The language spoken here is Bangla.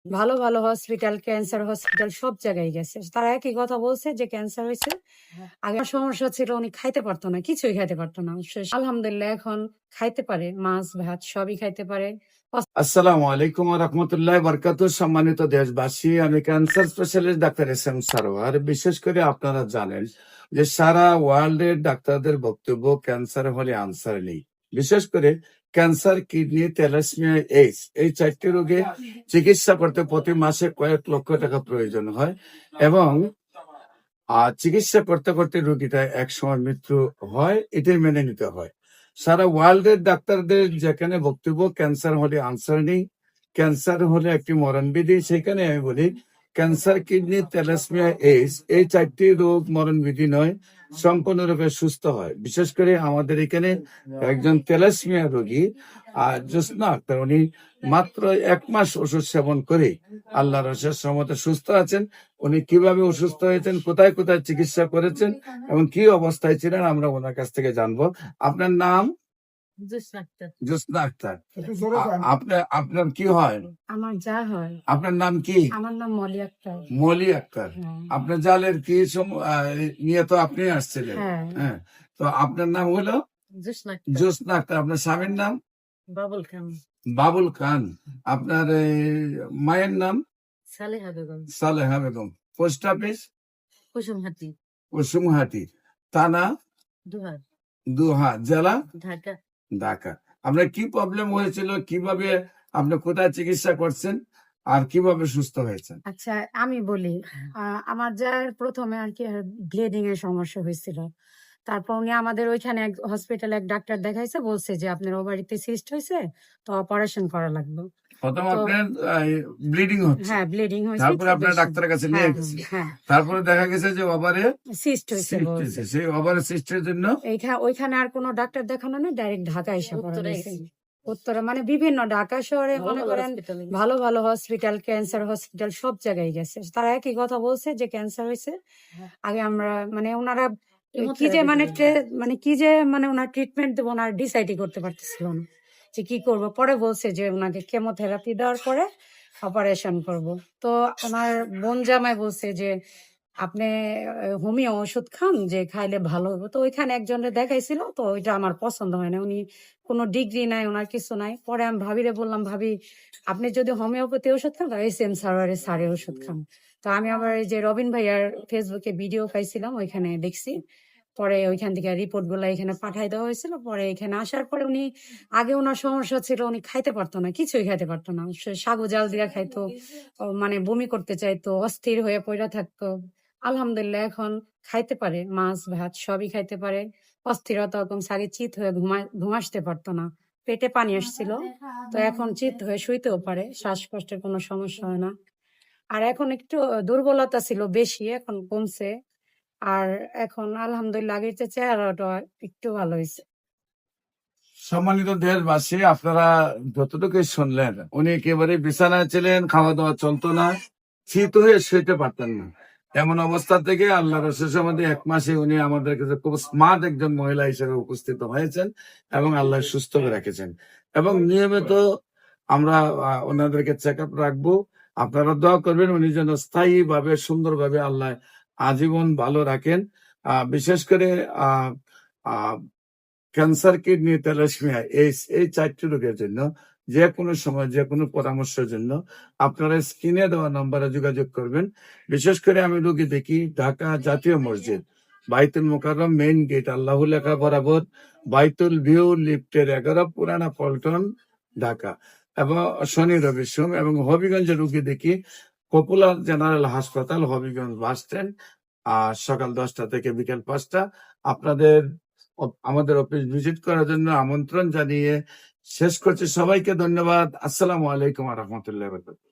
ভালো, ভালো হসপিটাল, ক্যান্সার হসপিটাল সব জায়গায় গেছে। তারা একই কথা বলছে যে ক্যান্সার হইছে। আগে আমার সমস্যা ছিল উনি খাইতে পারত না। কিছুই খাইতে পারত না। আলহামদুলিল্লাহ এখন খাইতে পারে। মাছ, ভাত সবই খাইতে পারে। আসসালামু আলাইকুম ওয়া রাহমাতুল্লাহি ওয়া বারাকাতুহু। সম্মানিত দেশবাসী, আমি cancer specialist doctor SM. Sarwar. বিশেষ করে আপনারা জানেন যে সারা ওয়ার্ল্ডের ডাক্তারদের বক্তব্য ক্যান্সার হলে আনসার নেই। বিশেষ করে ক্যান্সার, কিডনি, থ্যালাসেমিয়া, এইডস এই 4টি রোগে চিকিৎসা করতে প্রতি মাসে কয়েক লক্ষ টাকা প্রয়োজন হয় এবং চিকিৎসা করতে করতে রোগীটা একসময় মৃত্যু হয়, এটাই মেনে নিতে হয়। সারা ওয়ার্ল্ডের ডাক্তারদের যেখানে বক্তব্য ক্যান্সার হলে আনসার নেই, ক্যান্সার হলে একটি মরণবিধি, সেখানে আমি বলি ক্যান্সার, কিডনি, থ্যালাসেমিয়া, এইডস এই 4টি রোগ মরণবিধি নয়, সম্পূর্ণরূপে সুস্থ হয়। বিশেষ করে আমাদের এখানে একজন থ্যালাসেমিয়া রোগী জ্যোৎস্না আক্তার, উনি মাত্র 1 মাস ওষুধ সেবন করে আল্লাহর অশেষ রহমতে সুস্থ আছেন। উনি কিভাবে অসুস্থ হয়েছেন, কোথায় কোথায় চিকিৎসা করেছেন এবং কি অবস্থায় ছিলেন, আমরা ওনার কাছ থেকে জানবো। আপনার নাম? জ্যোৎস্না আক্তার। আপনার কি হয়? আমার যা হয়। আপনার নাম কি? আমার নাম মলি আক্তার। মলি আক্তার। আপনার জালের কি নিয়ে তো আপনি আসছিলেন? হ্যাঁ। তো আপনার নাম হলো জ্যোৎস্না আক্তার। আপনার স্বামীর নাম? বাবুল খান। বাবুল খান। আপনার মায়ের নাম? সালেহা বেগম। সালেহা বেগম। Post office? কুসুমহাটি। কুসুমহাটি। থানা? দুহা। জেলা? ঢাকা। ঢাকা। আপনার কি প্রবলেম হয়েছিল, কিভাবে আপনি কোথায় চিকিৎসা করছেন আর কিভাবে সুস্থ হয়েছেন? আচ্ছা আমি বলি, আমার যার প্রথমে আর কি ব্লিডিং এর সমস্যা হয়েছিল। তারপর উনি আমাদের ওইখানে এক হসপিটালে এক ডাক্তার দেখাইছে, বলছে যে আপনার ওভারিতে সিস্ট হয়েছে, তো অপারেশন করা লাগবে। প্রথম আপনার ব্লিডিং হচ্ছে, হ্যাঁ ব্লিডিং হয়েছে, তারপরে আপনার ডাক্তারের কাছে নিয়ে গেছে, তারপরে দেখা গেছে যে ওভারে সিস্ট হয়েছে। সেই ওভারে সিস্টের জন্য ওইখানে আর কোনো ডাক্তার দেখানো না, ডাইরেক্ট ঢাকা এসে পড়া গেছে। উত্তরে মানে বিভিন্ন ঢাকা শহরে মনে করেন ভালো ভালো হসপিটাল, ক্যান্সার হসপিটাল সব জায়গায় গেছে। তারা একই কথা বলছে যে ক্যান্সার হয়েছে। আগে আমরা মানে ওনারা কি যে মানে ওনার ট্রিটমেন্ট দেবো ওনার ডিসাইডই করতে পারতেছিল না যে কি করব। পরে বলছে যে ওনাকে কেমোথেরাপি দেওয়ার পরে অপারেশন করব। তো ওনার বোন জামাই বলছে যে আপনি হোমিও ওষুধ খান, যে খাইলে ভালো হবে। তো ওইখানে একজনের দেখাইছিল, তো ওইটা আমার পছন্দ হয় না। উনি কোনো ডিগ্রি নাই, ওনার কিছু নাই। পরে আমি ভাবিরে বললাম, ভাবি আপনি যদি হোমিওপ্যাথি ওষুধ খান, এস.এম. সারের ওষুধ খান। তো আমি আবার এই যে রবিন ভাইয়ার ফেসবুকে ভিডিও পাইছিলাম, ওইখানে দেখছি। পরে ওইখান থেকে রিপোর্ট গুলা এখানে পাঠাই দেওয়া হয়েছিল। পরে এখানে আসার পরে উনি আগে ওনার সমস্যা ছিল, উনি খাইতে পারতো না, কিছুই খাইতে পারতো না। সাগু জাল দিয়া খাইতো, মানে বমি করতে চাইতো, অস্থির হয়ে পড়ে থাকতো। আলহামদুলিল্লাহ এখন খাইতে পারে, মাছ, ভাত সবই খাইতে পারে। অস্থিরতা কমছে, আগে চিত হয়ে ঘুমাসতে পারতো না, পেটে পানি আসছিল। তো এখন চিত হয়ে শুইতেও পারে, শ্বাসকষ্টের কোনো সমস্যা হয় না। আর এখন একটু দুর্বলতা ছিল বেশি, এখন কমছে। আর এখন আলহামদুলিল্লাহ আগের চেয়ে চেহারাটা একটু ভালো হয়েছে। সম্মানিত দেশবাসী, আপনারা যতটুকু শুনলেন, উনি একেবারে বিছানায় ছিলেন, খাওয়া দাওয়া চলতো না, শীত হয়ে শুইতে পারতেন না। এমন অবস্থা থেকে আল্লাহর অশেষ রহমতে 1 মাসে উনি আমাদের কাছে খুব স্মার্ট একজন মহিলা হিসেবে উপস্থিত হয়েছেন এবং আল্লাহ সুস্থ করে রেখেছেন। এবং নিয়মিত আমরা ওনাদেরকে চেক আপ রাখবো। আপনারা দোয়া করবেন উনি যেন স্থায়ী ভাবে, সুন্দরভাবে আল্লাহ আজীবন ভালো রাখেন। বিশেষ করে ক্যান্সার, কিডনি, থ্যালাসেমিয়া, এইডস এই 4টি রোগের জন্য যে কোনো সময় যে কোনো পরামর্শের জন্য আপনারা স্ক্রিনে দেওয়া নম্বরে যোগাযোগ করবেন। বিশেষ করে আমি রোগী দেখি ঢাকা জাতীয় মসজিদ, বাইতুল মোকাররম মেইন গেট, আল্লাহ লেখা বরাবর, বাইতুল ভিউ লিফটের 11, পুরানা পল্টন, ঢাকা। এবং শনি রবি সোম। এবং হবিগঞ্জের রোগী দেখি পপুলার জেনারেল হাসপাতাল, হবিগঞ্জ বাস স্ট্যান্ড, সকাল 10টা থেকে বিকেল 5টা। আপনাদের আমাদের অফিস ভিজিট করার জন্য আমন্ত্রণ জানিয়ে শেষ করছি। সবাইকে ধন্যবাদ। আসসালামু আলাইকুম ওয়া রাহমাতুল্লাহি ওয়া বারাকাতুহু।